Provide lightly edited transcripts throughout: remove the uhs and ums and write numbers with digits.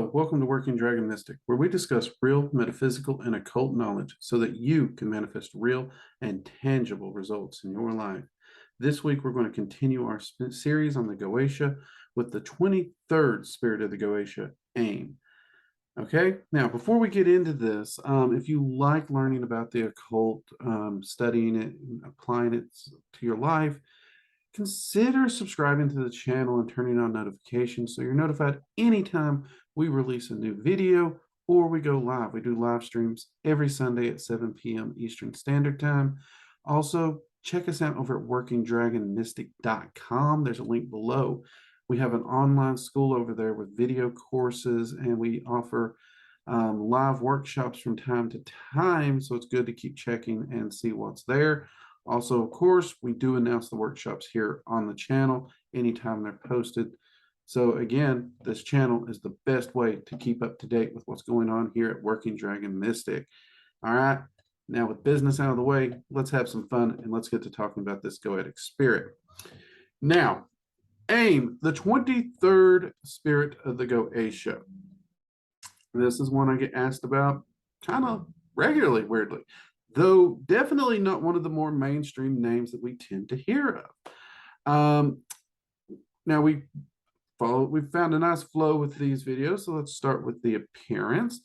Hello, welcome to Working Dragon Mystic, where we discuss real metaphysical and occult knowledge so that you can manifest real and tangible results in your life. This week, we're going to continue our series on the Goetia with the 23rd spirit of the Goetia Aim. Okay, now before we get into this, if you like learning about the occult, studying it, and applying it to your life, consider subscribing to the channel and turning on notifications so you're notified anytime we release a new video or we go live. We do live streams every Sunday at 7 p.m. Eastern Standard Time. Also, check us out over at workingdragonmystic.com. There's a link below. We have an online school over there with video courses, and we offer live workshops from time to time, so it's good to keep checking and see what's there. Also, of course, we do announce the workshops here on the channel anytime they're posted. So again, this channel is the best way to keep up to date with what's going on here at Working Dragon Mystic. All right, now with business out of the way, let's have some fun and let's get to talking about this Goetic spirit. Now, Aim, the 23rd spirit of the Goetia. This is one I get asked about kind of regularly, weirdly, though definitely not one of the more mainstream names that we tend to hear of. Now we found a nice flow with these videos, so let's start with the appearance.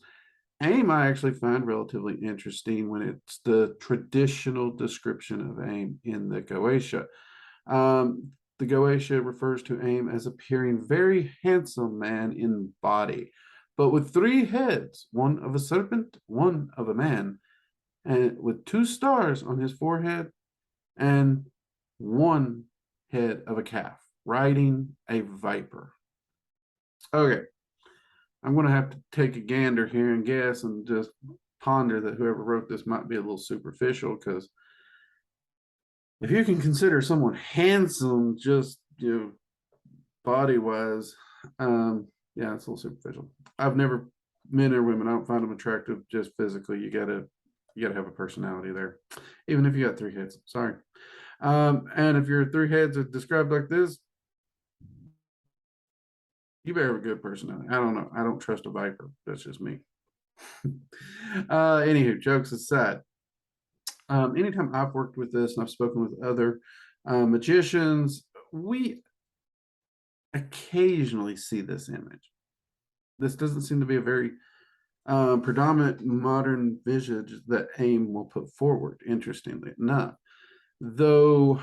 Aim I actually find relatively interesting when it's the traditional description of Aim in the Goetia. The Goetia refers to Aim as appearing very handsome man in body, but with 3 heads, one of a serpent, one of a man, and with 2 stars on his forehead and 1 head of a calf, riding a viper. Okay, I'm going to have to take a gander here and guess and just ponder that whoever wrote this might be a little superficial, because if you can consider someone handsome just, body-wise, yeah, it's a little superficial. I've never, men or women, I don't find them attractive just physically. You gotta have a personality there, even if you got 3 heads. Sorry. And if your 3 heads are described like this, you better have a good personality. I don't know. I don't trust a viper. That's just me. Anywho, jokes aside, anytime I've worked with this and I've spoken with other magicians, we occasionally see this image. This doesn't seem to be a very predominant modern visage that Aim will put forward, interestingly enough. Though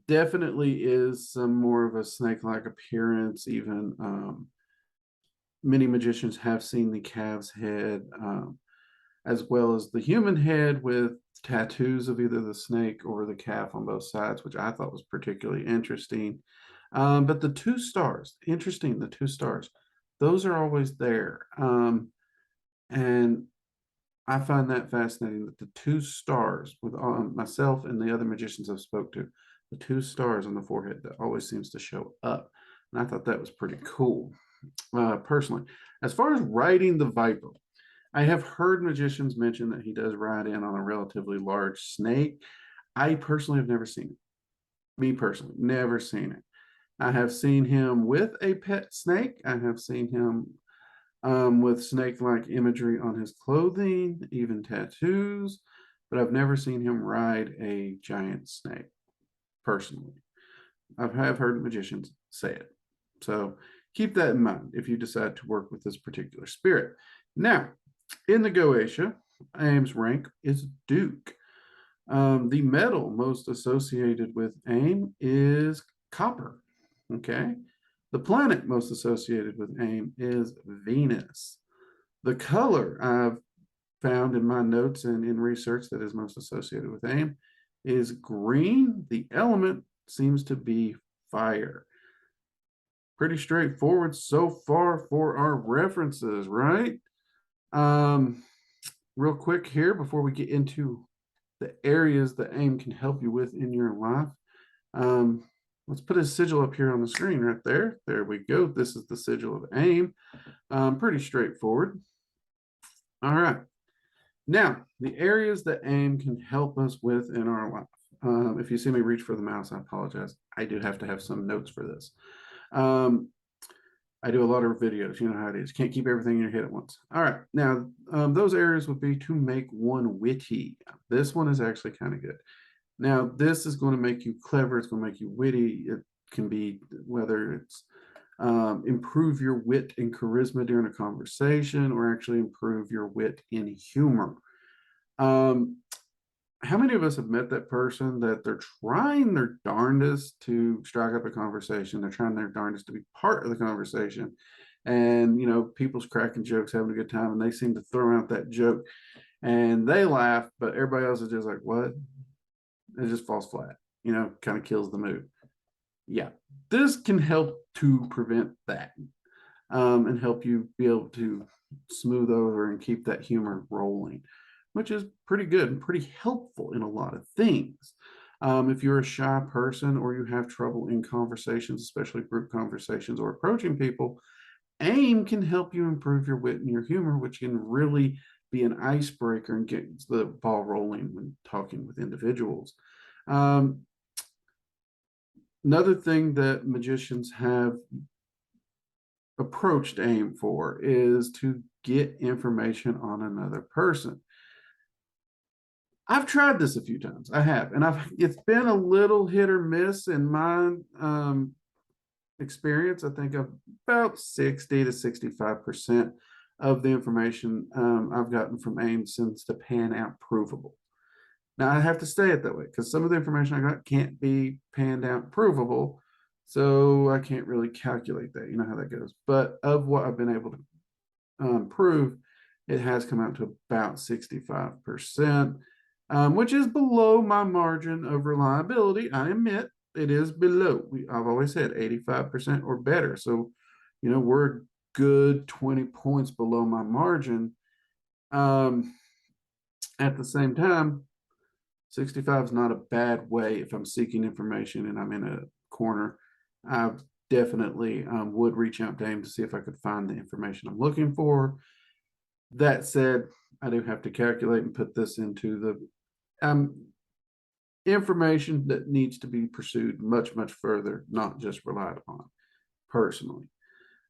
definitely is some more of a snake-like appearance. Even many magicians have seen the calf's head, as well as the human head with tattoos of either the snake or the calf on both sides, which I thought was particularly interesting. But the 2 stars, interesting, the 2 stars, those are always there. And I find that fascinating that the 2 stars with myself and the other magicians I've spoke to, the 2 stars on the forehead, that always seems to show up. And I thought that was pretty cool, personally. As far as riding the viper, I have heard magicians mention that he does ride in on a relatively large snake. I personally have never seen it. Me personally, never seen it. I have seen him with a pet snake. I have seen him with snake-like imagery on his clothing, even tattoos, but I've never seen him ride a giant snake, personally. I have heard magicians say it. So keep that in mind if you decide to work with this particular spirit. Now, in the Goetia, Aim's rank is Duke. The metal most associated with Aim is copper. Okay. The planet most associated with Aim is Venus. The color I've found in my notes and in research that is most associated with Aim is green. The element seems to be fire. Pretty straightforward so far for our references, right? Real quick here before we get into the areas that Aim can help you with in your life. Let's put a sigil up here on the screen right there. There we go. This is the sigil of Aim. Pretty straightforward. All right. Now, the areas that Aim can help us with in our life. If you see me reach for the mouse, I apologize. I do have to have some notes for this. I do a lot of videos. You know how it is. Can't keep everything in your head at once. All right. Now, those areas would be to make one witty. This one is actually kind of good. Now, this is going to make you clever. It's going to make you witty. It can be whether it's improve your wit and charisma during a conversation or actually improve your wit in humor. Um, how many of us have met that person that they're trying their darndest to strike up a conversation? They're trying their darndest to be part of the conversation. And, people's cracking jokes, having a good time, and they seem to throw out that joke and they laugh, but everybody else is just like, what? It just falls flat, kind of kills the mood. Yeah, this can help to prevent that and help you be able to smooth over and keep that humor rolling, which is pretty good and pretty helpful in a lot of things. If you're a shy person or you have trouble in conversations, especially group conversations or approaching people, AIM can help you improve your wit and your humor, which can really be an icebreaker and get the ball rolling when talking with individuals. Another thing that magicians have approached AIM for is to get information on another person. I've tried this a few times. I have, and it's been a little hit or miss in my experience. I think about 60 to 65% of the information I've gotten from AIM seems to pan out provable. Now I have to say it that way because some of the information I got can't be panned out provable, so I can't really calculate that. You know how that goes. But of what I've been able to prove, it has come out to about 65%, which is below my margin of reliability. I admit it is below. I've always said 85% or better. So, we're a good 20 points below my margin. At the same time, 65 is not a bad way if I'm seeking information and I'm in a corner. I definitely would reach out to AIM to see if I could find the information I'm looking for. That said, I do have to calculate and put this into the information that needs to be pursued much, much further, not just relied upon personally.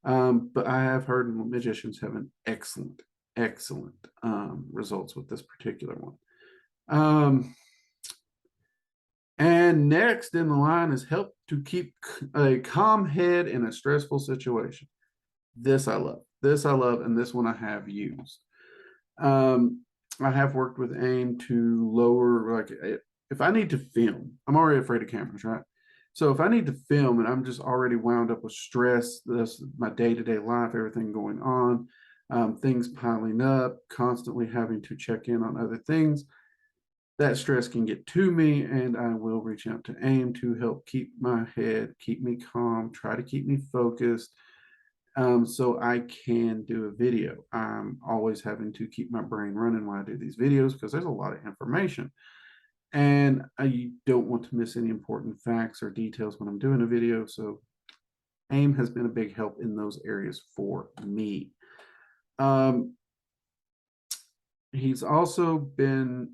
But I have heard magicians have an excellent, excellent results with this particular one. And next in the line is help to keep a calm head in a stressful situation. This I love. This I love, and this one I have used. I have worked with AIM to lower, like, if I need to film, I'm already afraid of cameras, right? So if I need to film and I'm just already wound up with stress, this my day-to-day life, everything going on, things piling up, constantly having to check in on other things, that stress can get to me, and I will reach out to AIM to help keep my head, keep me calm, try to keep me focused, so I can do a video. I'm always having to keep my brain running while I do these videos because there's a lot of information. And I don't want to miss any important facts or details when I'm doing a video. So AIM has been a big help in those areas for me. He's also been,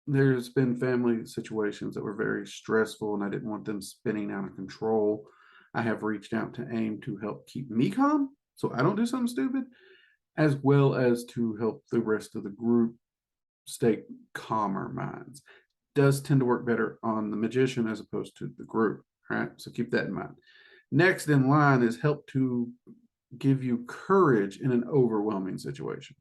there's been family situations that were very stressful and I didn't want them spinning out of control. I have reached out to AIM to help keep me calm so I don't do something stupid, as well as to help the rest of the group stay calmer minds. Does tend to work better on the magician as opposed to the group, right? So keep that in mind. Next in line is help to give you courage in an overwhelming situation.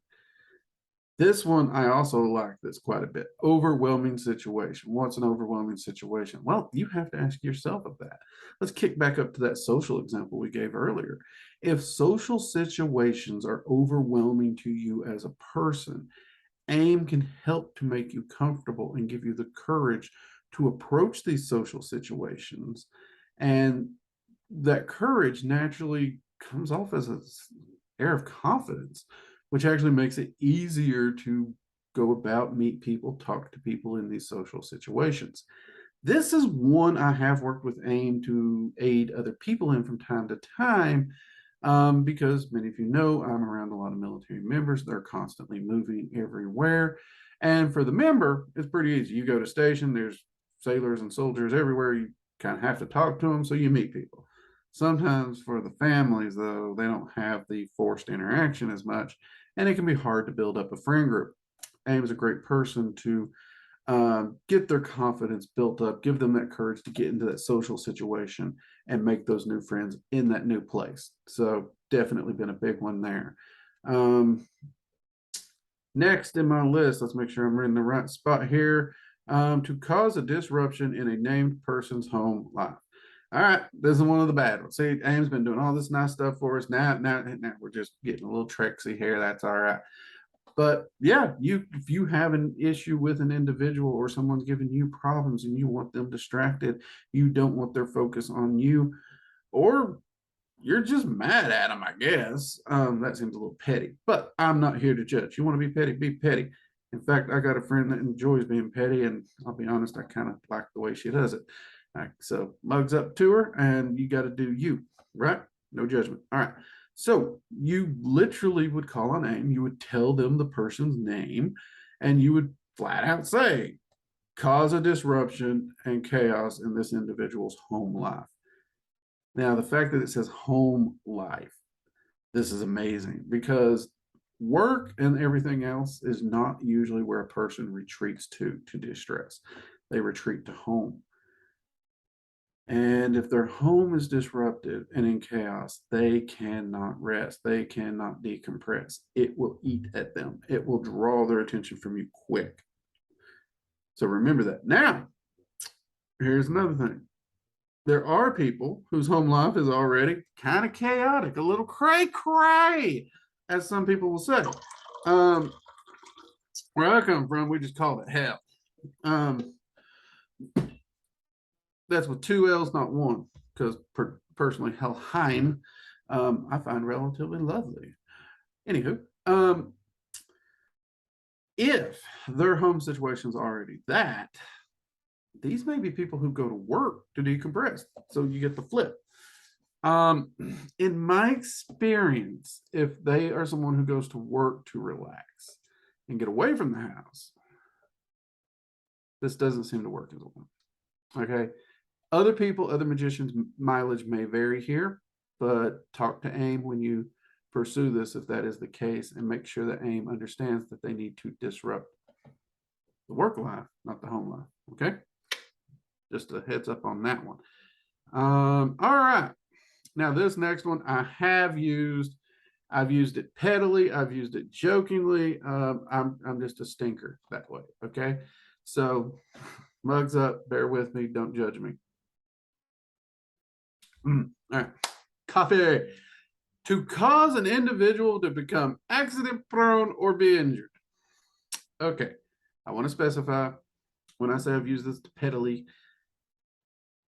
This one, I also like this quite a bit. Overwhelming situation. What's an overwhelming situation? Well, you have to ask yourself of that. Let's kick back up to that social example we gave earlier. If social situations are overwhelming to you as a person, AIM can help to make you comfortable and give you the courage to approach these social situations. And that courage naturally comes off as an air of confidence, which actually makes it easier to go about, meet people, talk to people in these social situations. This is one I have worked with AIM to aid other people in from time to time, because many of you know I'm around a lot of military members. They're constantly moving everywhere. And for the member, it's pretty easy. You go to station, there's sailors and soldiers everywhere. You kind of have to talk to them, so you meet people. Sometimes for the families, though, they don't have the forced interaction as much, and it can be hard to build up a friend group. Aim's a great person to get their confidence built up, give them that courage to get into that social situation and make those new friends in that new place. So definitely been a big one there. Next in my list, let's make sure I'm in the right spot here. To cause a disruption in a named person's home life. All right, this is one of the bad ones. See, Aim's been doing all this nice stuff for us. Now we're just getting a little tricksy here. That's all right. But yeah, if you have an issue with an individual or someone's giving you problems and you want them distracted, you don't want their focus on you, or you're just mad at them, I guess. That seems a little petty, but I'm not here to judge. You want to be petty, be petty. In fact, I got a friend that enjoys being petty, and I'll be honest, I kind of like the way she does it. So mugs up to her, and you got to do you, right? No judgment. All right. So you literally would call on Aim, you would tell them the person's name, and you would flat out say, cause a disruption and chaos in this individual's home life. Now, the fact that it says home life, this is amazing because work and everything else is not usually where a person retreats to distress. They retreat to home. And if their home is disrupted and in chaos, they cannot rest. They cannot decompress. It will eat at them. It will draw their attention from you quick. So remember that. Now, here's another thing. There are people whose home life is already kind of chaotic, a little cray-cray, as some people will say. Where I come from, we just call it hell. That's with two L's, not one, because personally, Helheim, I find relatively lovely. Anywho, if their home situation is already that, these may be people who go to work to decompress. So you get the flip. In my experience, if they are someone who goes to work to relax and get away from the house, this doesn't seem to work as well. Okay. Other people, other magicians, mileage may vary here, but talk to Aim when you pursue this if that is the case, and make sure that Aim understands that they need to disrupt the work life, not the home life. Okay. Just a heads up on that one. All right. Now this next one I've used it pettily. I've used it jokingly. I'm just a stinker that way. Okay. So mugs up, bear with me. Don't judge me. All right. Coffee. To cause an individual to become accident prone or be injured. Okay. I want to specify when I say I've used this pettily.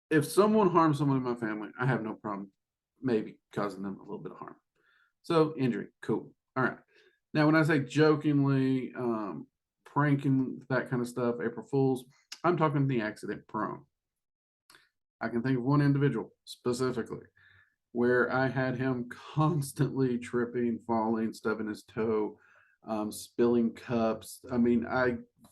If someone harms someone in my family, I have no problem maybe causing them a little bit of harm. So injury, cool. All right. Now, when I say jokingly, pranking, that kind of stuff, April Fools, I'm talking the accident prone. I can think of one individual specifically where I had him constantly tripping, falling, stubbing his toe, spilling cups. I mean,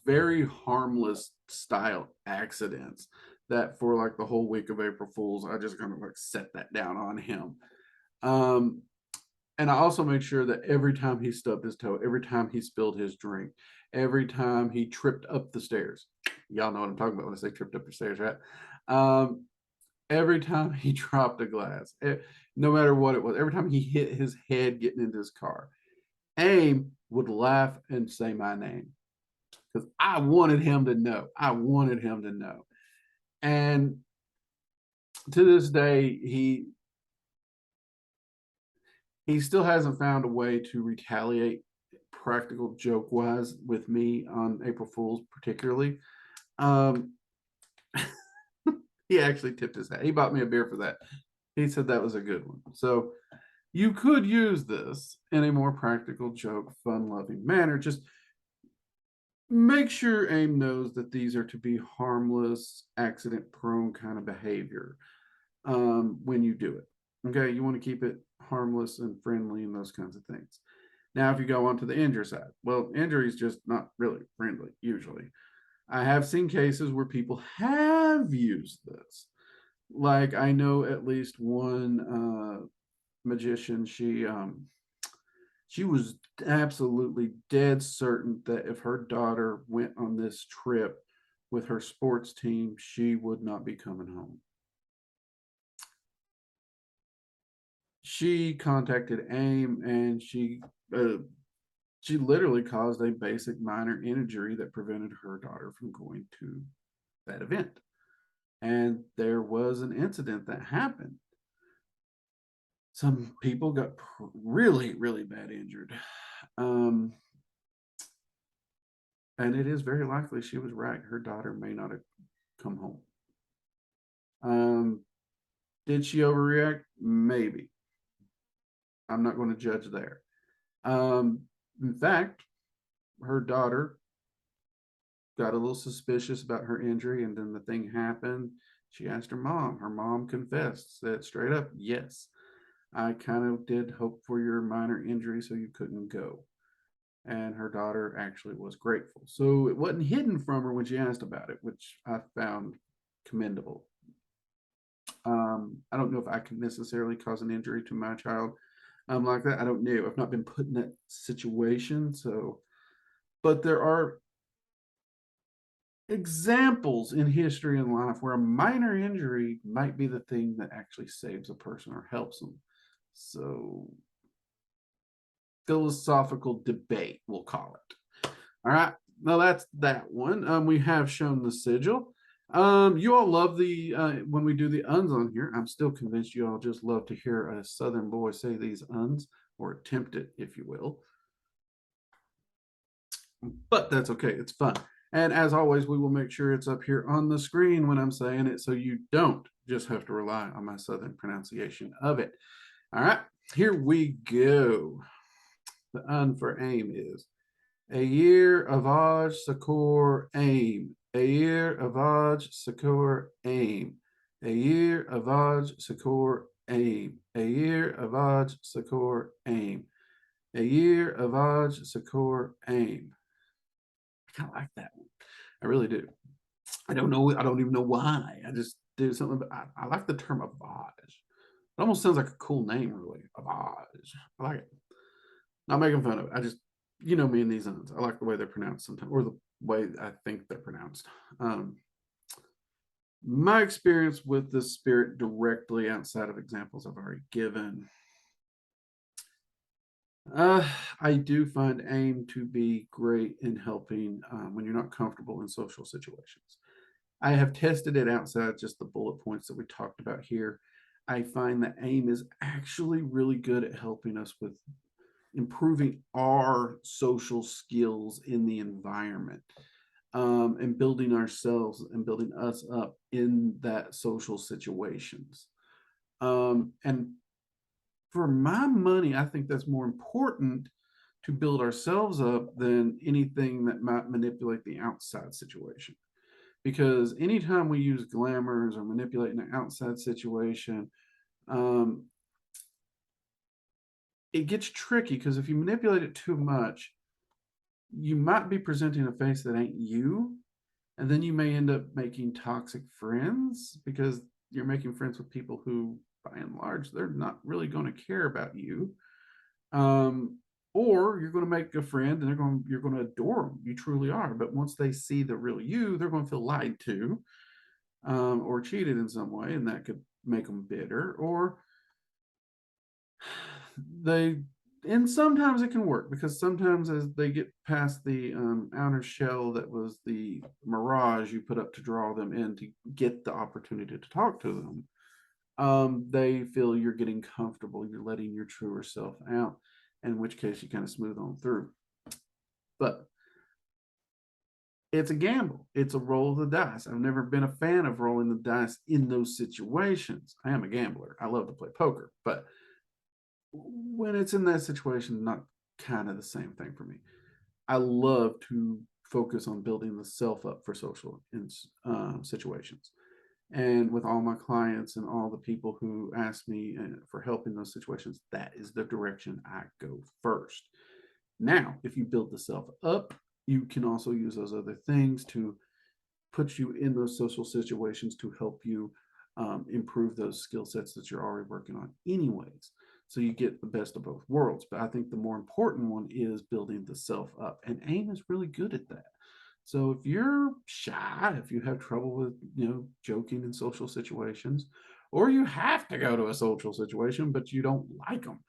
very harmless style accidents that for like the whole week of April Fools, I just kind of like set that down on him. And I also made sure that every time he stubbed his toe, every time he spilled his drink, every time he tripped up the stairs, y'all know what I'm talking about when I say tripped up the stairs, right? Every time he dropped a glass, no matter what it was, every time he hit his head getting into his car, Aim would laugh and say my name because I wanted him to know. I wanted him to know. And to this day, he still hasn't found a way to retaliate practical joke wise with me on April Fools, particularly. He actually tipped his hat. He bought me a beer for that. He said that was a good one. So you could use this in a more practical joke, fun-loving manner. Just make sure Aim knows that these are to be harmless, accident-prone kind of behavior when you do it. Okay, you want to keep it harmless and friendly and those kinds of things. Now, if you go on to the injury side, well, injury is just not really friendly usually. I have seen cases where people have used this Like I know at least one magician, she was absolutely dead certain that if her daughter went on this trip with her sports team, she would not be coming home. She contacted AIM, and she literally caused a basic minor injury that prevented her daughter from going to that event. And there was an incident that happened. Some people got really, really bad injured. Um, and it is very likely she was right. Her daughter may not have come home. Um, did she overreact? Maybe. I'm not going to judge there. Um, in fact, her daughter got a little suspicious about her injury, and then the thing happened. She asked her mom. Her mom confessed, said straight up, yes, I kind of did hope for your minor injury so you couldn't go. And her daughter actually was grateful. So it wasn't hidden from her when she asked about it, which I found commendable. I don't know if I can necessarily cause an injury to my child like that. I don't know. I've not been put in that situation. So, but there are examples in history and life where a minor injury might be the thing that actually saves a person or helps them. So, philosophical debate, we'll call it. All right. Now that's that one. We have shown the sigil. You all love the when we do the uns on here. I'm still convinced you all just love to hear a Southern boy say these uns, or attempt it, if you will. But that's okay. It's fun. And as always, we will make sure it's up here on the screen when I'm saying it, so you don't just have to rely on my Southern pronunciation of it. All right, here we go. The un for aim is a year of Aj Sakor Aim. A year of Aj Sakor Aim. A year of Aj Sakor Aim. A year of Aj Sakor Aim. A year of Aj Sakor Aim. I kind of like that one. I really do. I don't know. I don't even know why. I just do something. I like the term Avaj. It almost sounds like a cool name, really. Avaj. I like it. Not making fun of it. I just, you know me and these uns. I like the way they're pronounced sometimes, or the way I think they're pronounced. My experience with the spirit directly outside of examples I've already given. I do find AIM to be great in helping when you're not comfortable in social situations. I have tested it outside just the bullet points that we talked about here. I find that AIM is actually really good at helping us with improving our social skills in the environment, and building ourselves and building us up in that social situations. And for my money, I think that's more important to build ourselves up than anything that might manipulate the outside situation. Because anytime we use glamours or manipulating an outside situation, um, it gets tricky, because if you manipulate it too much, you might be presenting a face that ain't you. And then you may end up making toxic friends, because you're making friends with people who, by and large, they're not really going to care about you. Or you're going to make a friend and you're going to adore them. You truly are. But once they see the real you, they're going to feel lied to, or cheated in some way, and that could make them bitter. Or they, and sometimes it can work, because sometimes as they get past the outer shell that was the mirage you put up to draw them in to get the opportunity to talk to them, they feel you're getting comfortable, you're letting your truer self out, in which case you kind of smooth on through. But it's a gamble. It's a roll of the dice. I've never been a fan of rolling the dice in those situations. I am a gambler. I love to play poker, but when it's in that situation, not kind of the same thing for me. I love to focus on building the self up for social situations. And with all my clients and all the people who ask me for help in those situations, that is the direction I go first. Now, if you build the self up, you can also use those other things to put you in those social situations to help you improve those skill sets that you're already working on anyways. So you get the best of both worlds. But I think the more important one is building the self up. And AIM is really good at that. So if you're shy, if you have trouble with, joking in social situations, or you have to go to a social situation, but you don't like them,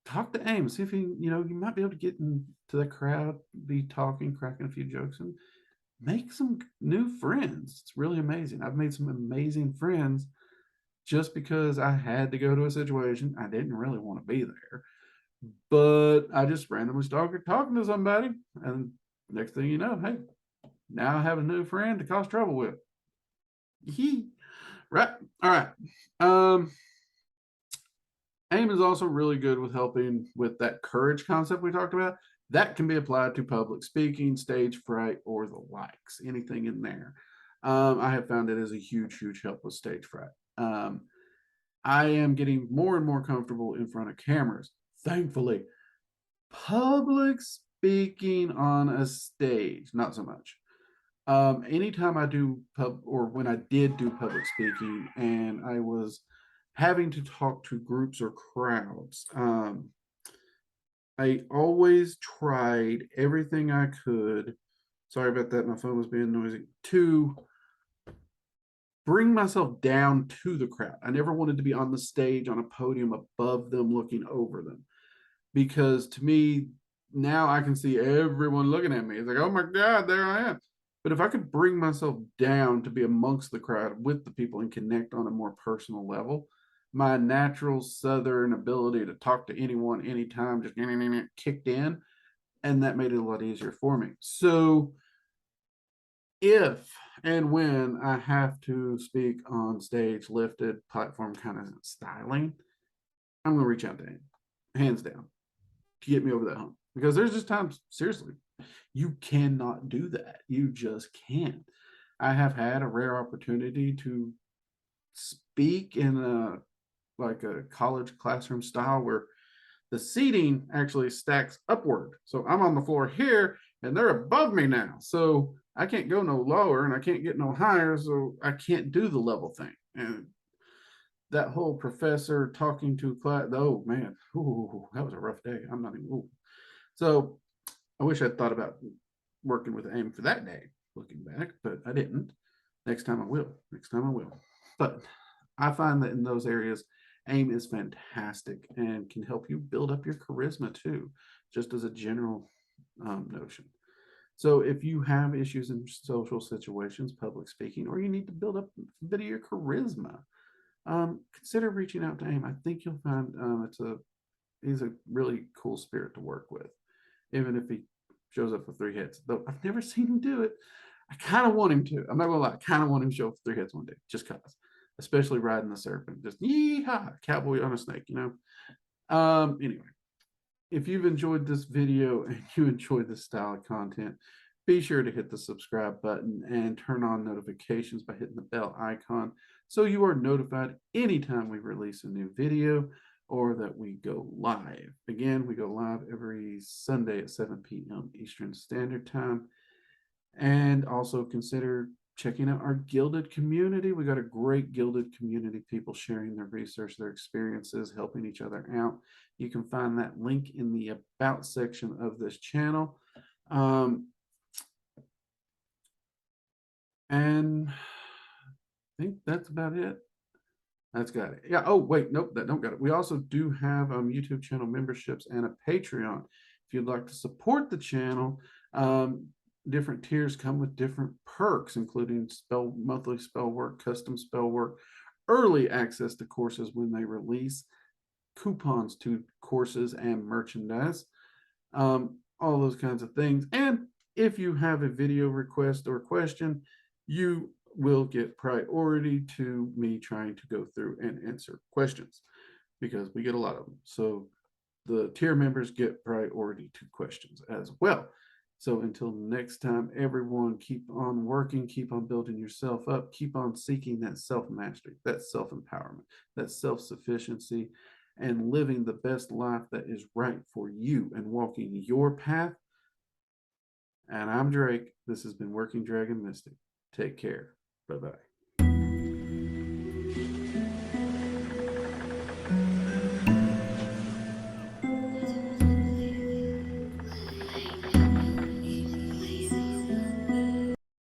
talk to AIM. See if you might be able to get into the crowd, be talking, cracking a few jokes, and make some new friends. It's really amazing. I've made some amazing friends just because I had to go to a situation. I didn't really want to be there, but I just randomly started talking to somebody, and next thing you know, hey, now I have a new friend to cause trouble with. Right. All right. AIM is also really good with helping with that courage concept we talked about. That can be applied to public speaking, stage fright, or the likes, anything in there. I have found it as a huge, huge help with stage fright. I am getting more and more comfortable in front of cameras, thankfully. Public speaking on a stage, not so much. Anytime I do or when I did do public speaking and I was having to talk to groups or crowds, I always tried everything I could. Sorry about that, my phone was being noisy. To bring myself down to the crowd. I never wanted to be on the stage on a podium above them, looking over them, because to me, now I can see everyone looking at me. It's like, oh my God, there I am. But if I could bring myself down to be amongst the crowd with the people and connect on a more personal level, my natural Southern ability to talk to anyone, anytime, just kicked in. And that made it a lot easier for me. So if and when I have to speak on stage, lifted platform kind of styling, I'm going to reach out to him, hands down, to get me over that hump. Because there's just times, seriously, you cannot do that. You just can't. I have had a rare opportunity to speak in a college classroom style where the seating actually stacks upward. So I'm on the floor here and they're above me now. So I can't go no lower and I can't get no higher. So I can't do the level thing. And that whole professor talking to class, oh man, ooh, that was a rough day. I'm not even, ooh. So I wish I'd thought about working with AIM for that day, looking back, but I didn't. Next time I will. Next time I will. But I find that in those areas, AIM is fantastic and can help you build up your charisma too, just as a general notion. So if you have issues in social situations, public speaking, or you need to build up a bit of your charisma, consider reaching out to AIM. I think you'll find he's a really cool spirit to work with, even if he shows up with three hits. Though I've never seen him do it. I kind of want him to. I'm not gonna lie. I kind of want him to show up with three hits one day, just cause. Especially riding the serpent, just yeehaw, cowboy on a snake, Anyway, if you've enjoyed this video and you enjoyed this style of content, be sure to hit the subscribe button and turn on notifications by hitting the bell icon so you are notified anytime we release a new video or that we go live. Again, we go live every Sunday at 7 p.m. Eastern Standard Time. And also consider checking out our gilded community. We got a great gilded community, people sharing their research, their experiences, helping each other out. You can find that link in the about section of this channel. And I think that's about it. That's got it. Yeah. Oh, wait, nope, that don't got it. We also do have YouTube channel memberships and a Patreon. If you'd like to support the channel, different tiers come with different perks, including monthly spell work, custom spell work, early access to courses when they release, coupons to courses and merchandise, all those kinds of things. And if you have a video request or question, you will get priority to me trying to go through and answer questions, because we get a lot of them. So the tier members get priority to questions as well. So until next time, everyone, keep on working, keep on building yourself up, keep on seeking that self-mastery, that self-empowerment, that self-sufficiency, and living the best life that is right for you and walking your path. And I'm Drake. This has been Working Dragon Mystic. Take care. Bye-bye.